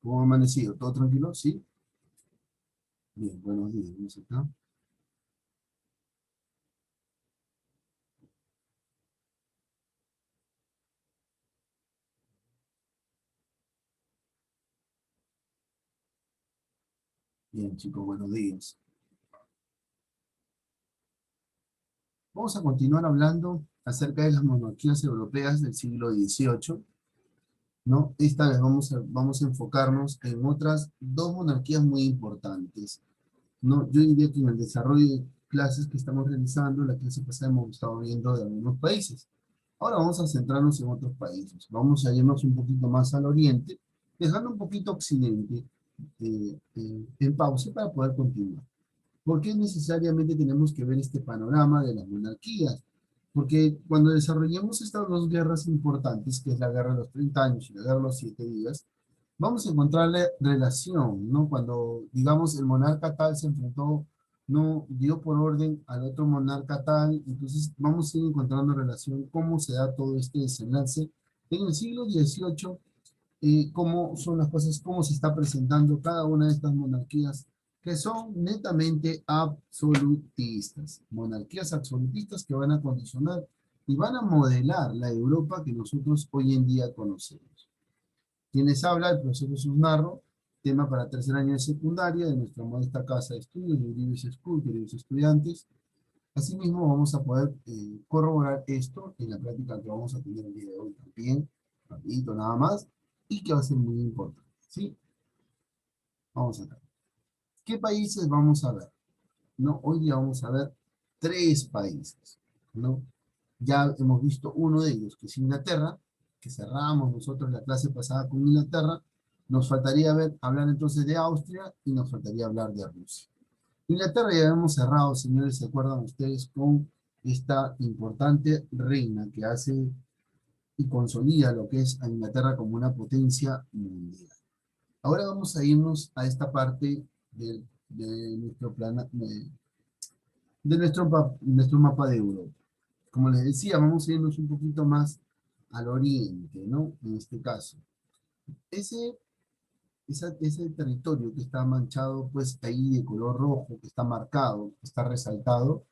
¿Cómo ha amanecido? ¿Todo tranquilo? ¿Sí? Bien, buenos días. Vamos acá. Bien, chicos, buenos días. Vamos a continuar hablando acerca de las monarquías europeas del siglo XVIII, ¿no? Esta vez vamos a enfocarnos en otras dos monarquías muy importantes, ¿no? Yo diría que en el desarrollo de clases que estamos realizando, la clase pasada hemos estado viendo de algunos países. Ahora vamos a centrarnos en otros países. Vamos a irnos un poquito más al oriente, dejando un poquito occidente en pausa para poder continuar. ¿Por qué necesariamente tenemos que ver este panorama de las monarquías? Porque cuando desarrollemos estas dos guerras importantes, que es la guerra de los 30 años y la guerra de los 7 días, vamos a encontrarle relación, ¿no? Cuando, digamos, el monarca tal se enfrentó, no dio por orden al otro monarca tal, entonces vamos a ir encontrando relación, cómo se da todo este desenlace en el siglo XVIII, cómo son las cosas, cómo se está presentando cada una de estas monarquías que son netamente absolutistas, monarquías absolutistas que van a condicionar y van a modelar la Europa que nosotros hoy en día conocemos. Quienes habla el profesor Jesús Narro, tema para tercer año de secundaria de nuestra modesta casa de estudios de Uribe School, queridos estudiantes. Asimismo, vamos a poder corroborar esto en la práctica que vamos a tener el día de hoy también, rapidito nada más, y que va a ser muy importante, ¿sí? Vamos acá. ¿Qué países vamos a ver? ¿No? Hoy día vamos a ver tres países, ¿no? Ya hemos visto uno de ellos, que es Inglaterra, que cerramos nosotros la clase pasada con Inglaterra. Nos faltaría hablar entonces de Austria y nos faltaría hablar de Rusia. Inglaterra ya hemos cerrado, señores, ¿se acuerdan ustedes con esta importante reina que hace y consolida lo que es a Inglaterra como una potencia mundial? Ahora vamos a irnos a esta parte de nuestro plano, de nuestro mapa de Europa. Como les decía, vamos a irnos un poquito más al oriente, ¿no? En este caso. Ese, ese territorio que está manchado, pues ahí de color rojo, que está marcado, que está resaltado,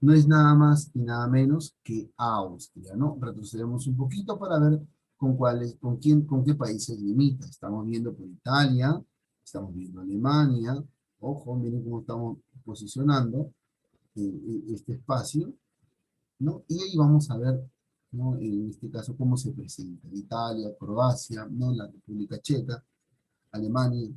no es nada más y nada menos que Austria, ¿no? Retrocedemos un poquito para ver con qué países limita. Estamos viendo por Italia, estamos viendo Alemania, ojo, miren cómo estamos posicionando este espacio, ¿no? Y ahí vamos a ver, ¿no? En este caso, cómo se presenta Italia, Croacia, ¿no? La República Checa, Alemania,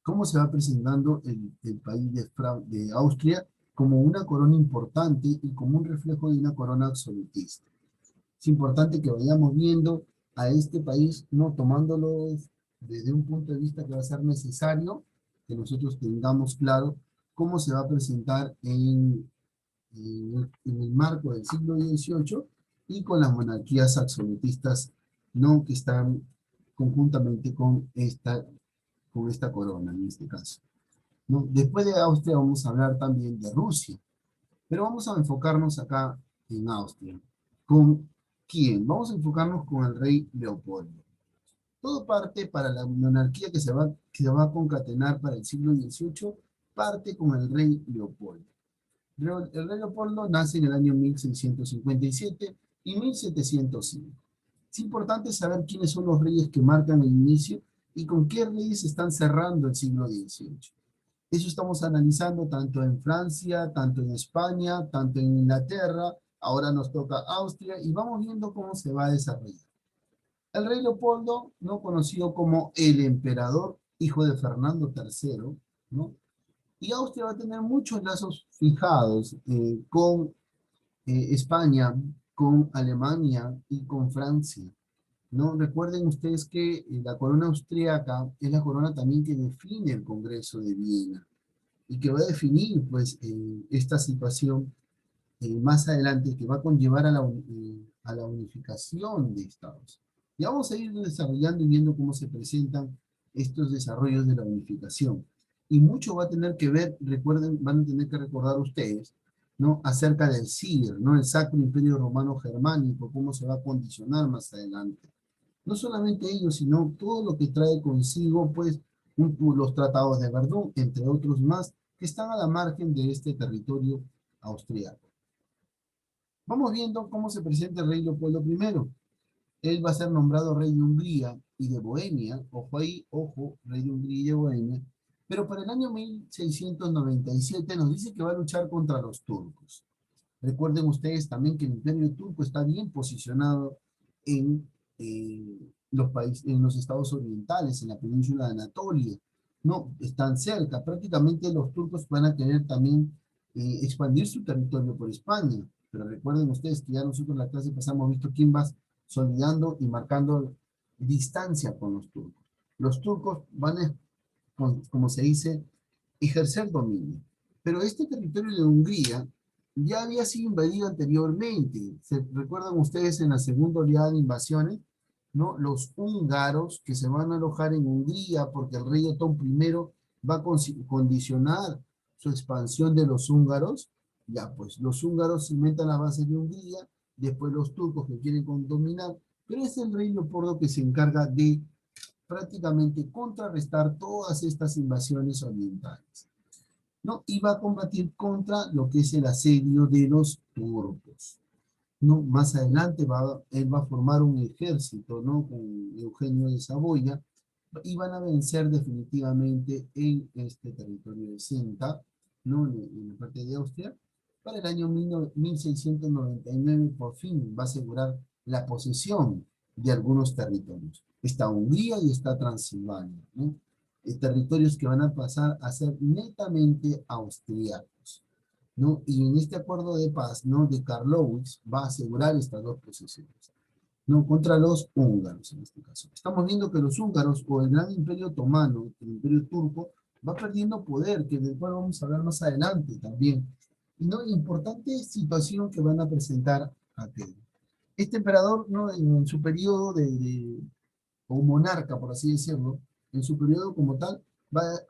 cómo se va presentando el país de Austria como una corona importante y como un reflejo de una corona absolutista. Es importante que vayamos viendo a este país, ¿no? Tomándolo desde un punto de vista que va a ser necesario que nosotros tengamos claro cómo se va a presentar en el marco del siglo XVIII y con las monarquías absolutistas, ¿no? Que están conjuntamente con esta corona en este caso, ¿no? Después de Austria vamos a hablar también de Rusia, pero vamos a enfocarnos acá en Austria. ¿Con quién? Vamos a enfocarnos con el rey Leopoldo. Todo parte para la monarquía que se va a concatenar para el siglo XVIII, parte con el rey Leopoldo. El rey Leopoldo nace en el año 1657 y 1705. Es importante saber quiénes son los reyes que marcan el inicio y con qué reyes están cerrando el siglo XVIII. Eso estamos analizando tanto en Francia, tanto en España, tanto en Inglaterra, ahora nos toca Austria y vamos viendo cómo se va a desarrollar. El rey Leopoldo, ¿no? Conocido como el emperador, hijo de Fernando III, ¿no? Y Austria va a tener muchos lazos fijados con España, con Alemania y con Francia, ¿no? Recuerden ustedes que la corona austríaca es la corona también que define el Congreso de Viena y que va a definir pues esta situación más adelante que va a conllevar a la unificación de estados. Ya vamos a ir desarrollando y viendo cómo se presentan estos desarrollos de la unificación. Y mucho va a tener que ver, recuerden, van a tener que recordar ustedes, ¿no? Acerca del SIR, ¿no? El Sacro Imperio Romano Germánico, cómo se va a condicionar más adelante. No solamente ellos, sino todo lo que trae consigo, pues, los tratados de Verdún, entre otros más, que están a la margen de este territorio austriaco. Vamos viendo cómo se presenta el rey Leopoldo I. Él va a ser nombrado rey de Hungría y de Bohemia, ojo ahí, ojo, rey de Hungría y de Bohemia, pero para el año 1697 nos dice que va a luchar contra los turcos. Recuerden ustedes también que el imperio turco está bien posicionado en los países, en los estados orientales, en la península de Anatolia. No, están cerca. Prácticamente los turcos van a querer también expandir su territorio por España. Pero recuerden ustedes que ya nosotros en la clase pasada hemos visto quién va solidando y marcando distancia con los turcos. Los turcos van a, como se dice, ejercer dominio. Pero este territorio de Hungría ya había sido invadido anteriormente. ¿Se recuerdan ustedes en la segunda oleada de invasiones? ¿No? Los húngaros que se van a alojar en Hungría porque el rey Otón I va a condicionar su expansión de los húngaros. Ya, pues los húngaros inventan la base de Hungría, después los turcos que quieren dominar, pero es el rey Leopoldo que se encarga de prácticamente contrarrestar todas estas invasiones orientales, ¿no? Y va a combatir contra lo que es el asedio de los turcos, ¿no? Más adelante él va a formar un ejército, ¿no? Con Eugenio de Saboya, y van a vencer definitivamente en este territorio de Senta, ¿no? En la parte de Austria. Para el año 1699, por fin, va a asegurar la posesión de algunos territorios. Está Hungría y está Transilvania, ¿no? Territorios que van a pasar a ser netamente austriacos, ¿no? Y en este acuerdo de paz, ¿no? De Karlowitz va a asegurar estas dos posesiones, ¿no? Contra los húngaros en este caso. Estamos viendo que los húngaros o el gran imperio otomano, el imperio turco, va perdiendo poder, que del cual vamos a hablar más adelante también. Y no, importante situación que van a presentar aquel. Este emperador, ¿no? En su periodo o monarca, por así decirlo, en su periodo como tal,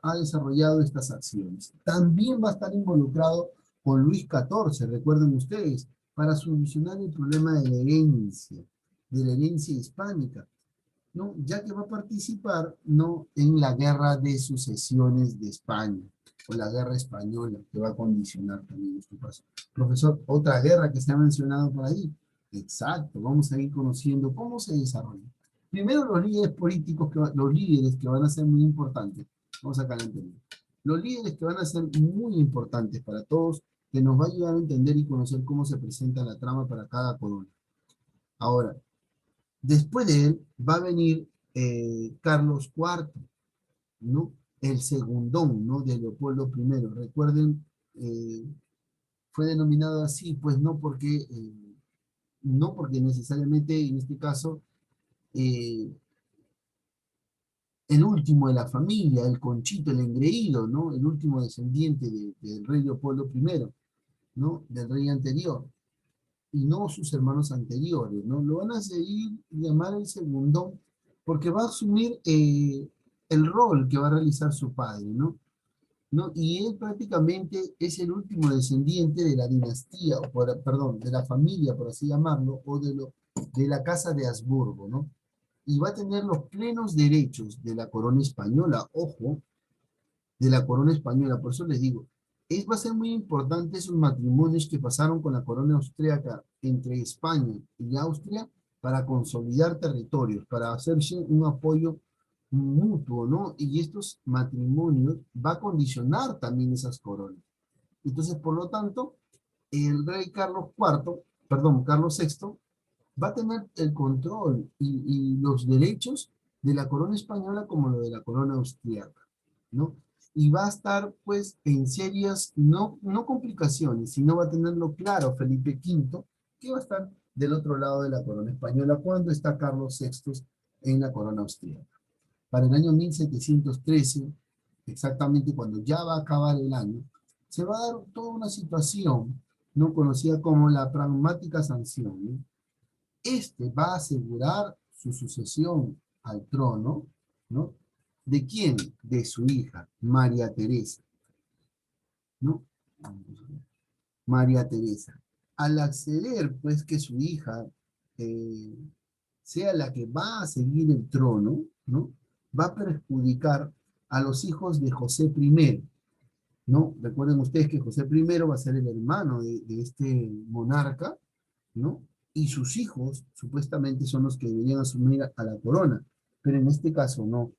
ha desarrollado estas acciones. También va a estar involucrado con Luis XIV, recuerden ustedes, para solucionar el problema de la herencia hispánica, ¿no? Ya que va a participar, ¿no? En la guerra de sucesiones de España, o la guerra española, que va a condicionar también este paso. Profesor, otra guerra que se ha mencionado por ahí. Exacto, vamos a ir conociendo cómo se desarrolla. Primero los líderes políticos, los líderes que van a ser muy importantes. Vamos acá a la anterior. Los líderes que van a ser muy importantes para todos, que nos va a ayudar a entender y conocer cómo se presenta la trama para cada corona. Ahora, después de él va a venir Carlos IV, ¿no? El segundón, ¿no? De Leopoldo I. Recuerden, eh, fue denominado así, pues no porque necesariamente en este caso eh, el último de la familia, el conchito, el engreído, ¿no? El último descendiente del rey Leopoldo I, ¿no? Del rey anterior, y no sus hermanos anteriores, ¿no? Lo van a seguir llamar el segundón porque va a asumir el rol que va a realizar su padre, ¿no? ¿No? Y él prácticamente es el último descendiente de la dinastía, perdón, de la familia, por así llamarlo, o de la casa de Habsburgo, ¿no? Y va a tener los plenos derechos de la corona española, ojo, de la corona española. Por eso les digo, va a ser muy importante esos matrimonios que pasaron con la corona austríaca entre España y Austria para consolidar territorios, para hacerse un apoyo mutuo, ¿no? Y estos matrimonios va a condicionar también esas coronas. Entonces, por lo tanto, el rey Carlos IV, perdón, Carlos VI, va a tener el control y los derechos de la corona española como lo de la corona austríaca, ¿no? Y va a estar, pues, en serias, no complicaciones, sino va a tenerlo claro Felipe V, que va a estar del otro lado de la corona española cuando está Carlos VI en la corona austríaca. Para el año 1713, exactamente cuando ya va a acabar el año, se va a dar toda una situación no conocida como la pragmática sanción, ¿no? Este va a asegurar su sucesión al trono, ¿no? ¿De quién? De su hija, María Teresa, ¿no? María Teresa. Al acceder, pues, que su hija eh, sea la que va a seguir el trono, ¿no? Va a perjudicar a los hijos de José I, ¿no? Recuerden ustedes que José I va a ser el hermano de este monarca, ¿no? Y sus hijos supuestamente son los que deberían asumir a la corona, pero en este caso no.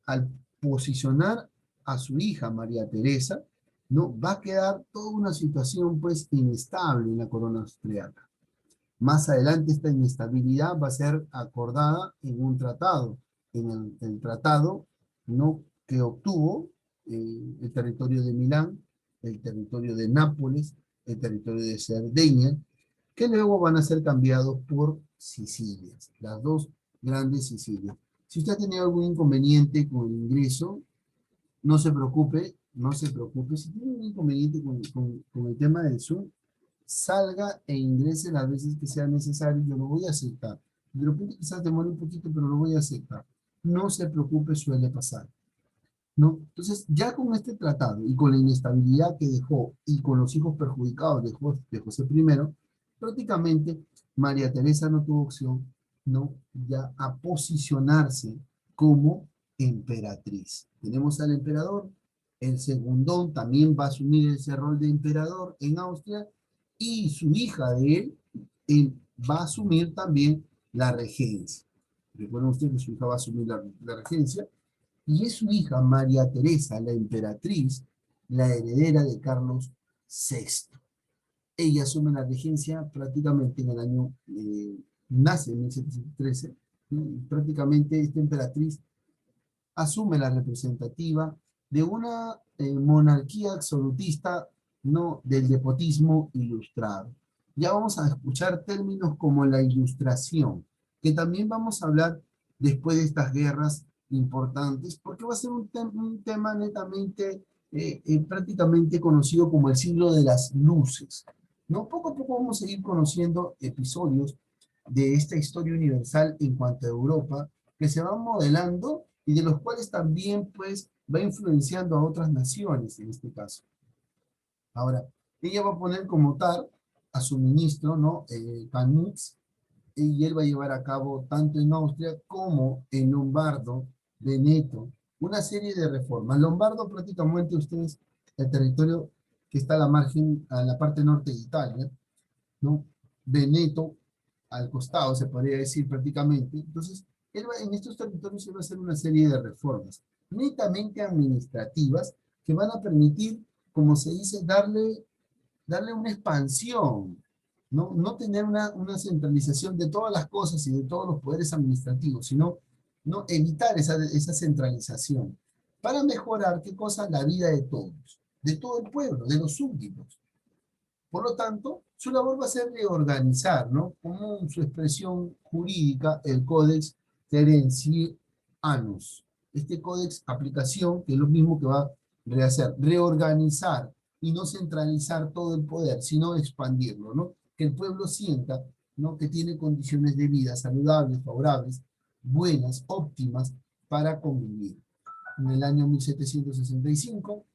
Al posicionar a su hija María Teresa, ¿no? Va a quedar toda una situación pues inestable en la corona austriaca. Más adelante esta inestabilidad va a ser acordada en un tratado, en el tratado, ¿no? Que obtuvo el territorio de Milán, el territorio de Nápoles, el territorio de Cerdeña, que luego van a ser cambiados por Sicilias, las dos grandes Sicilias. Si usted ha tenido algún inconveniente con el ingreso, no se preocupe, no se preocupe. Si tiene un inconveniente con el tema del Zoom, salga e ingrese las veces que sea necesario, yo lo voy a aceptar. De repente quizás demore un poquito, pero lo voy a aceptar. No se preocupe, suele pasar, ¿no? Entonces, ya con este tratado y con la inestabilidad que dejó y con los hijos perjudicados de José I, prácticamente María Teresa no tuvo opción, ¿no? Ya a posicionarse como emperatriz. Tenemos al emperador, el segundón también va a asumir ese rol de emperador en Austria y su hija de él va a asumir también la regencia. Recuerden ustedes que su hija va a asumir la regencia y es su hija María Teresa, la emperatriz, la heredera de Carlos VI. Ella asume la regencia prácticamente en el año, nace en 1713, ¿no? Y prácticamente esta emperatriz asume la representativa de una monarquía absolutista, no del despotismo ilustrado. Ya vamos a escuchar términos como la ilustración, que también vamos a hablar después de estas guerras importantes, porque va a ser un tema netamente, prácticamente conocido como el siglo de las luces, ¿no? Poco a poco vamos a ir conociendo episodios de esta historia universal en cuanto a Europa, que se van modelando y de los cuales también pues va influenciando a otras naciones en este caso. Ahora, ella va a poner como tal a su ministro, ¿no? Canutz, y él va a llevar a cabo tanto en Austria como en Lombardo, Veneto, una serie de reformas. Lombardo prácticamente ustedes, el territorio que está a la margen, a la parte norte de Italia, ¿no? Veneto al costado, se podría decir prácticamente. Entonces, en estos territorios se va a hacer una serie de reformas, netamente administrativas, que van a permitir, como se dice, darle una expansión, ¿no? No tener una centralización de todas las cosas y de todos los poderes administrativos, sino no evitar esa centralización para mejorar, ¿qué cosa? La vida de todos, de todo el pueblo, de los súbditos. Por lo tanto, su labor va a ser reorganizar, ¿no? Como su expresión jurídica, el Codex Terentianus. Este Codex aplicación, que es lo mismo que va a rehacer, reorganizar y no centralizar todo el poder, sino expandirlo, ¿no? Que el pueblo sienta, ¿no? Que tiene condiciones de vida saludables, favorables, buenas, óptimas para convivir. En el año 1765,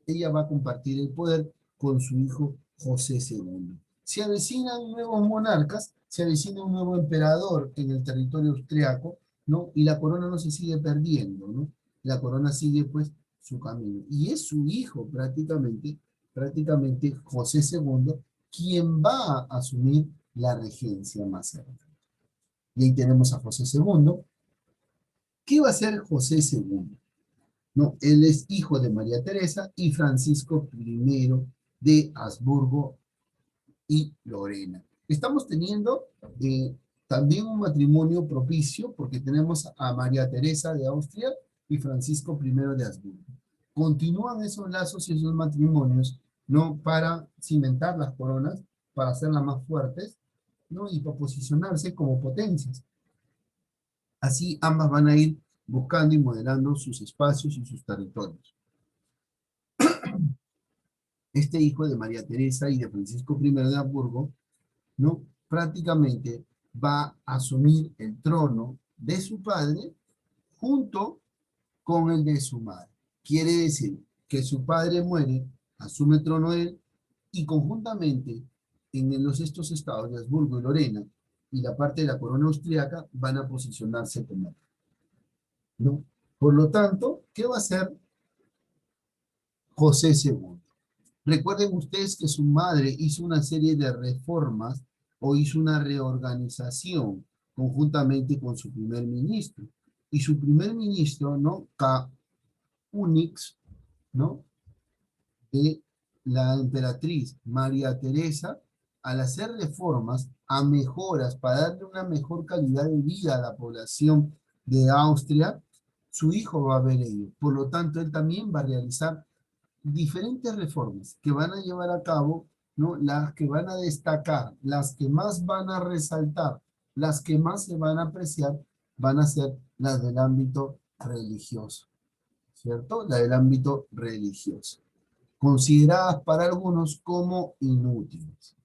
ella va a compartir el poder con su hijo José II. Se avecinan nuevos monarcas, se avecina un nuevo emperador en el territorio austriaco, ¿no? Y la corona no se sigue perdiendo, ¿no? La corona sigue, pues, su camino. Y es su hijo, prácticamente José II, quien va a asumir la regencia más adelante. Y ahí tenemos a José II. ¿Qué va a hacer José II? No, él es hijo de María Teresa y Francisco I de Habsburgo y Lorena. Estamos teniendo también un matrimonio propicio porque tenemos a María Teresa de Austria y Francisco I de Habsburgo. Continúan esos lazos y esos matrimonios, ¿no? Para cimentar las coronas, para hacerlas más fuertes, ¿no? Y para posicionarse como potencias. Así ambas van a ir buscando y modelando sus espacios y sus territorios. Este hijo de María Teresa y de Francisco I de Habsburgo, ¿no? Prácticamente va a asumir el trono de su padre junto con el de su madre. Quiere decir que su padre muere, asume el trono él, y conjuntamente en estos estados de Habsburgo y Lorena, y la parte de la corona austriaca van a posicionarse como tal, ¿no? Por lo tanto, ¿qué va a hacer José II? Recuerden ustedes que su madre hizo una serie de reformas o hizo una reorganización conjuntamente con su primer ministro. Y su primer ministro, ¿no? Unix, ¿no? De la emperatriz María Teresa, al hacer reformas a mejoras para darle una mejor calidad de vida a la población de Austria, su hijo va a ver ello. Por lo tanto, él también va a realizar diferentes reformas que van a llevar a cabo, ¿no? Las que van a destacar, las que más van a resaltar, las que más se van a apreciar, van a ser las del ámbito religioso, ¿cierto? La del ámbito religioso, consideradas para algunos como inútiles.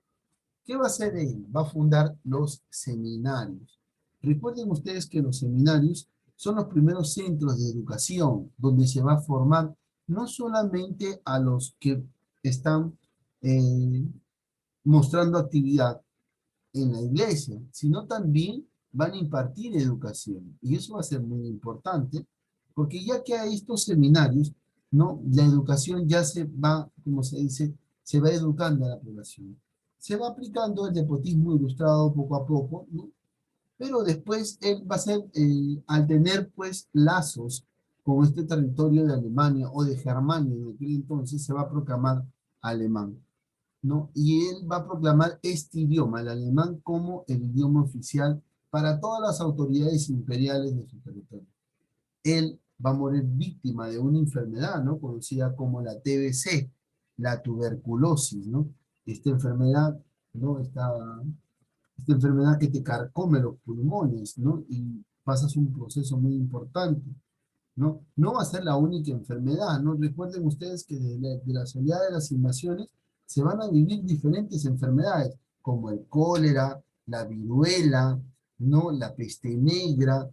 ¿Qué va a hacer él? Va a fundar los seminarios. Recuerden ustedes que los seminarios son los primeros centros de educación donde se va a formar no solamente a los que están eh, mostrando actividad en la iglesia, sino también van a impartir educación. Y eso va a ser muy importante, porque ya que hay estos seminarios, ¿no? La educación ya se va, como se dice, se va educando a la población. Se va aplicando el nepotismo ilustrado poco a poco, ¿no? Pero después él va a ser, al tener pues lazos con este territorio de Alemania o de Germania en aquel entonces, se va a proclamar alemán, ¿no? Y él va a proclamar este idioma, el alemán, como el idioma oficial para todas las autoridades imperiales de su territorio. Él va a morir víctima de una enfermedad, ¿no? Conocida como la TBC, la tuberculosis, ¿no? Esta enfermedad, ¿no? Esta enfermedad que te carcome los pulmones, ¿no? Y pasas un proceso muy importante, ¿no? No va a ser la única enfermedad, ¿no? Recuerden ustedes que de la soledad de las invasiones se van a vivir diferentes enfermedades, como el cólera, la viruela, ¿no? La peste negra.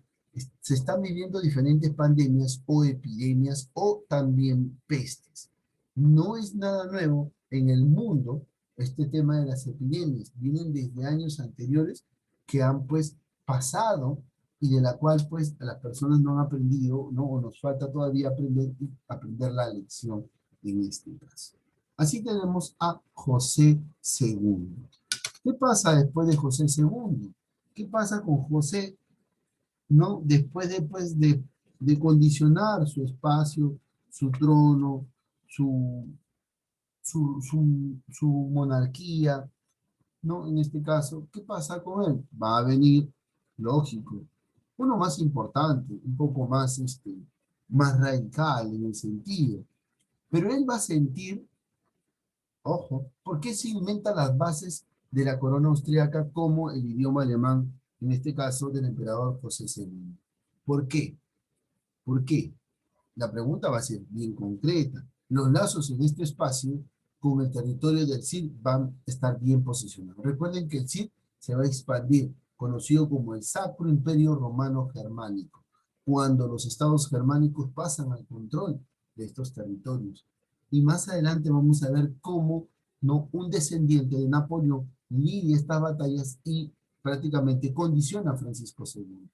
Se están viviendo diferentes pandemias o epidemias o también pestes. No es nada nuevo en el mundo este tema de las epidemias. Vienen desde años anteriores que han pues pasado y de la cual pues las personas no han aprendido, ¿no? O nos falta todavía aprender la lección en este caso. Así tenemos a José II. ¿Qué pasa después de José II? ¿Qué pasa con José, ¿no? Después de, pues, de condicionar su espacio, su trono, su, su monarquía, ¿no? En este caso, ¿qué pasa con él? Va a venir, lógico, uno más importante, un poco más, más radical en el sentido, pero él va a sentir, ojo, ¿por qué se inventan las bases de la corona austriaca como el idioma alemán, en este caso del emperador José II? ¿Por qué? ¿Por qué? La pregunta va a ser bien concreta. Los lazos en este espacio con el territorio del Cid van a estar bien posicionados. Recuerden que el Cid se va a expandir, conocido como el Sacro Imperio Romano Germánico, cuando los estados germánicos pasan al control de estos territorios. Y más adelante vamos a ver cómo, ¿no?, un descendiente de Napoleón lidia estas batallas y prácticamente condiciona a Francisco II.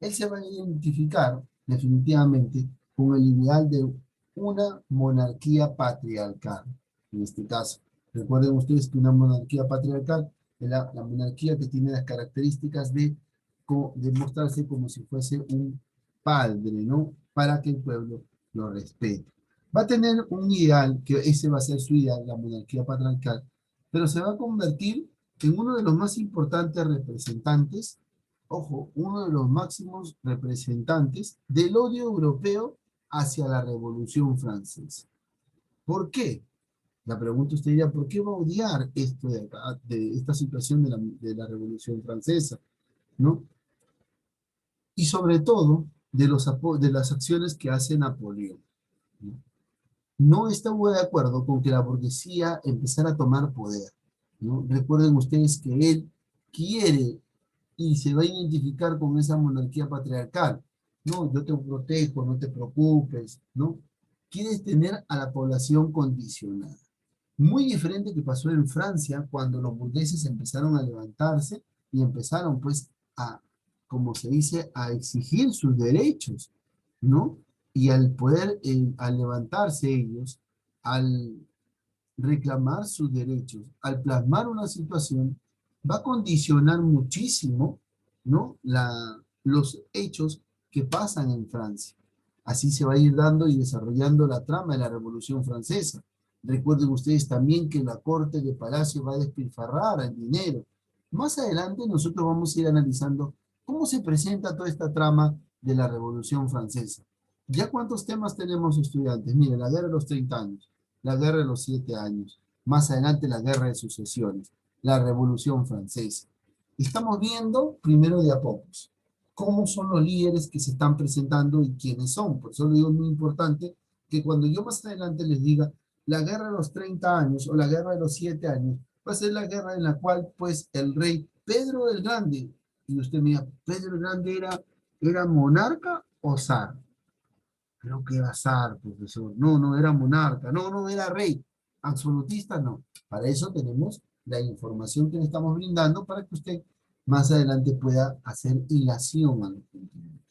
Él se va a identificar definitivamente con el ideal de una monarquía patriarcal. En este caso, recuerden ustedes que una monarquía patriarcal es la monarquía que tiene las características de mostrarse como si fuese un padre, ¿no? Para que el pueblo lo respete. Va a tener un ideal, que ese va a ser su ideal, la monarquía patriarcal, pero se va a convertir en uno de los más importantes representantes, ojo, uno de los máximos representantes del odio europeo hacia la Revolución Francesa. ¿Por qué? La pregunta usted dirá, ¿por qué va a odiar esto de acá, de esta situación de la Revolución Francesa? ¿No? Y sobre todo, de las acciones que hace Napoleón. ¿No? No estuvo de acuerdo con que la burguesía empezara a tomar poder, ¿no? Recuerden ustedes que él quiere y se va a identificar con esa monarquía patriarcal. No, yo te protejo, no te preocupes, ¿no? Quieres tener a la población condicionada. Muy diferente que pasó en Francia cuando los burgueses empezaron a levantarse y empezaron pues a, como se dice, a exigir sus derechos, ¿no? Y al poder, al levantarse ellos, al reclamar sus derechos, al plasmar una situación, va a condicionar muchísimo, ¿no? Los hechos que pasan en Francia. Así se va a ir dando y desarrollando la trama de la Revolución Francesa. Recuerden ustedes también que la corte de Palacio va a despilfarrar el dinero. Más adelante nosotros vamos a ir analizando cómo se presenta toda esta trama de la Revolución Francesa. ¿Ya cuántos temas tenemos estudiantes? Miren, la guerra de los 30 años, la guerra de los 7 años, más adelante la guerra de sucesiones, la Revolución Francesa. Estamos viendo primero de a pocos cómo son los líderes que se están presentando y quiénes son. Por eso lo digo, es muy importante que cuando yo más adelante les diga la guerra de los 30 años o la guerra de los 7 años, va a ser la guerra en la cual pues el rey Pedro el Grande, y usted me diga, ¿Pedro el Grande era monarca o zar? Creo que era zar, profesor. No, no era monarca. No, no era rey. Absolutista, no. Para eso tenemos la información que le estamos brindando para que usted más adelante pueda hacer ilación a los continentes.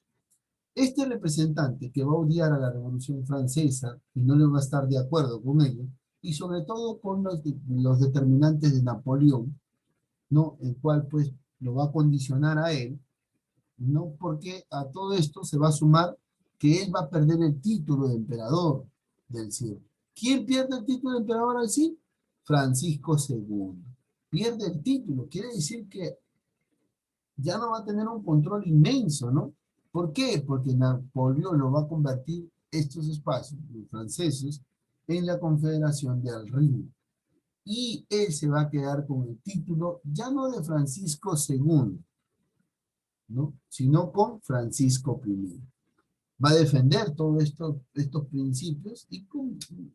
Este representante que va a odiar a la Revolución Francesa y no le va a estar de acuerdo con ello, y sobre todo con los determinantes de Napoleón, ¿no? El cual pues lo va a condicionar a él, ¿no? Porque a todo esto se va a sumar que él va a perder el título de emperador del siglo. ¿Quién pierde el título de emperador al sí? Francisco II. Pierde el título, quiere decir que ya no va a tener un control inmenso, ¿no? ¿Por qué? Porque Napoleón lo va a convertir estos espacios, los franceses, en la Confederación del Rin. Y él se va a quedar con el título ya no de Francisco II, ¿no? Sino con Francisco I. Va a defender todos estos principios y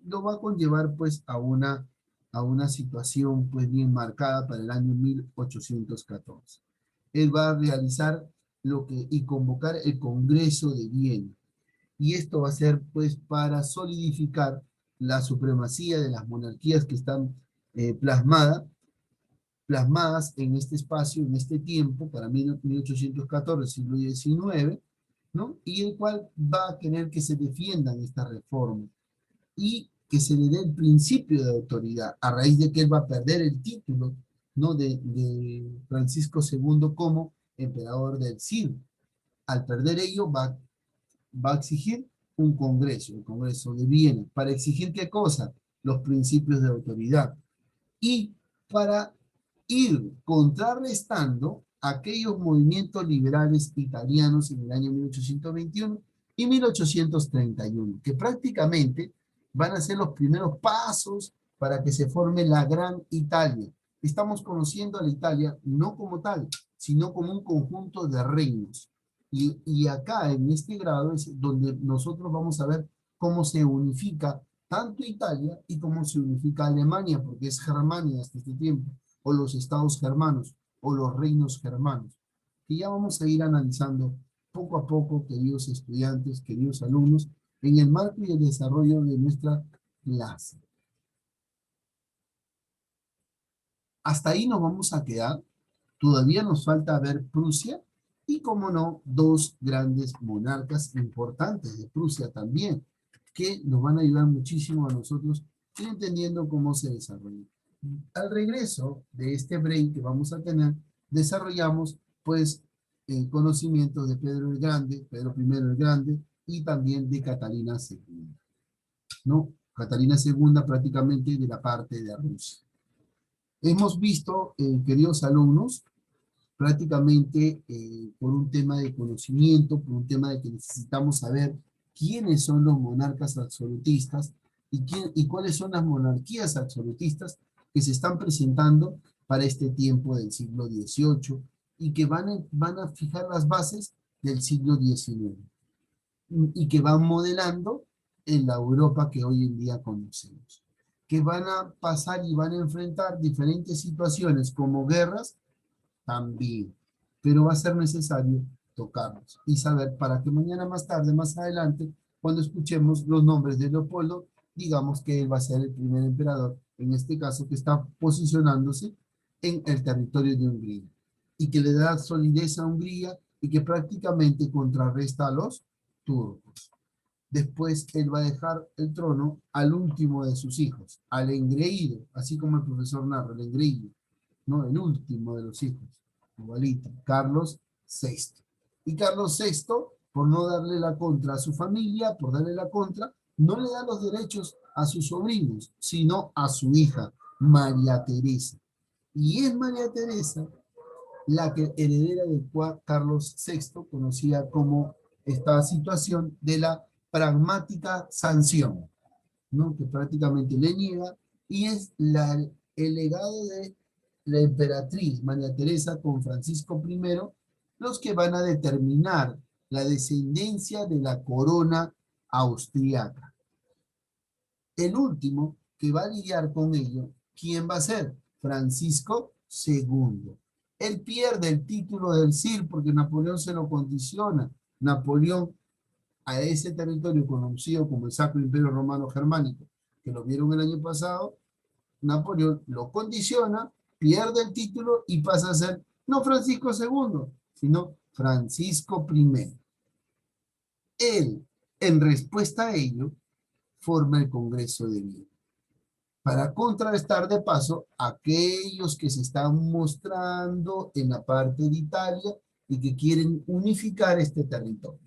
lo va a conllevar pues a una situación pues bien marcada para el año 1814. Él va a realizar y convocar el Congreso de Viena. Y esto va a ser pues para solidificar la supremacía de las monarquías que están plasmadas en este espacio, en este tiempo, para 1814, siglo XIX, ¿no? Y el cual va a querer que se defiendan estas reformas y que se le dé el principio de autoridad, a raíz de que él va a perder el título, ¿no? de Francisco II como emperador del siglo. Al perder ello, va a exigir un congreso, el Congreso de Viena, para exigir qué cosa, los principios de autoridad, y para ir contrarrestando aquellos movimientos liberales italianos en el año 1821 y 1831, que prácticamente van a ser los primeros pasos para que se forme la Gran Italia. Estamos conociendo a la Italia no como tal, sino como un conjunto de reinos. Y acá, en este grado, es donde nosotros vamos a ver cómo se unifica tanto Italia y cómo se unifica Alemania, porque es Germania hasta este tiempo, o los estados germanos, o los reinos germanos, que ya vamos a ir analizando poco a poco, queridos estudiantes, queridos alumnos, en el marco y el desarrollo de nuestra clase. Hasta ahí nos vamos a quedar. Todavía nos falta ver Prusia y, como no, dos grandes monarcas importantes de Prusia también, que nos van a ayudar muchísimo a nosotros ir entendiendo cómo se desarrolla. Al regreso de este break que vamos a tener, desarrollamos pues conocimientos de Pedro el Grande, Pedro I el Grande, y también de Catalina II, ¿no? Catalina II prácticamente de la parte de Rusia. Hemos visto, queridos alumnos, prácticamente por un tema de conocimiento, por un tema de que necesitamos saber quiénes son los monarcas absolutistas y cuáles son las monarquías absolutistas que se están presentando para este tiempo del siglo XVIII y que van a fijar las bases del siglo XIX y que van modelando en la Europa que hoy en día conocemos, que van a pasar y van a enfrentar diferentes situaciones como guerras también, pero va a ser necesario tocarlos y saber para que mañana más tarde, más adelante, cuando escuchemos los nombres de Leopoldo, digamos que él va a ser el primer emperador, en este caso que está posicionándose en el territorio de Hungría. y que le da solidez a Hungría y que prácticamente contrarresta a los turcos. Después él va a dejar el trono al último de sus hijos, al engreído, así como el profesor narra, el engreído, ¿no? El último de los hijos, igualito, Carlos VI. Y Carlos VI, por no darle la contra a su familia, por darle la contra, no le da los derechos a sus sobrinos, sino a su hija, María Teresa. Y es María Teresa la que heredera de Carlos VI, conocida como esta situación de la pragmática sanción, ¿no? Que prácticamente le niega, y es el legado de la emperatriz María Teresa con Francisco I los que van a determinar la descendencia de la corona austriaca. El último que va a lidiar con ello, ¿quién va a ser? Francisco II. Él pierde el título del Sir porque Napoleón se lo condiciona. Napoleón, a ese territorio conocido como el Sacro Imperio Romano Germánico, que lo vieron el año pasado, Napoleón lo condiciona, pierde el título y pasa a ser no Francisco II, sino Francisco I. Él, en respuesta a ello, forma el Congreso de Viena, para contrarrestar de paso aquellos que se están mostrando en la parte de Italia y que quieren unificar este territorio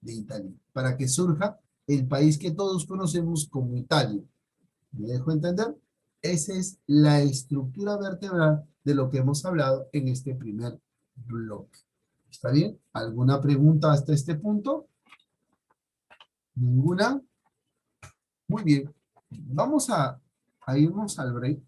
de Italia, para que surja el país que todos conocemos como Italia. ¿Me dejo entender? Esa es la estructura vertebral de lo que hemos hablado en este primer bloque. ¿Está bien? ¿Alguna pregunta hasta este punto? ¿Ninguna? Muy bien. Vamos a irnos al break.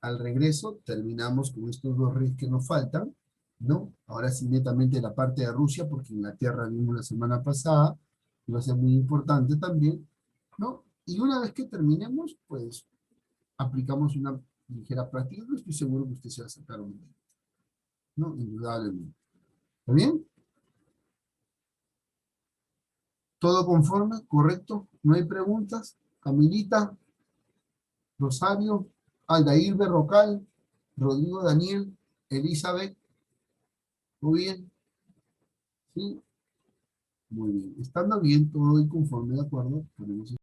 Al regreso terminamos con estos dos reyes que nos faltan, ¿no? Ahora sí netamente la parte de Rusia, porque Inglaterra vimos la semana pasada, y va a ser muy importante también, ¿no? Y una vez que terminemos, pues aplicamos una ligera práctica, pero estoy seguro que usted se va a sacar un día, ¿no? Indudablemente. ¿Está bien? ¿Todo conforme? ¿Correcto? ¿No hay preguntas? Camilita, Rosario, Aldair Berrocal, Rodrigo Daniel, Elizabeth, ¿muy bien? ¿Sí? Muy bien. Estando bien todo y conforme, de acuerdo, ponemos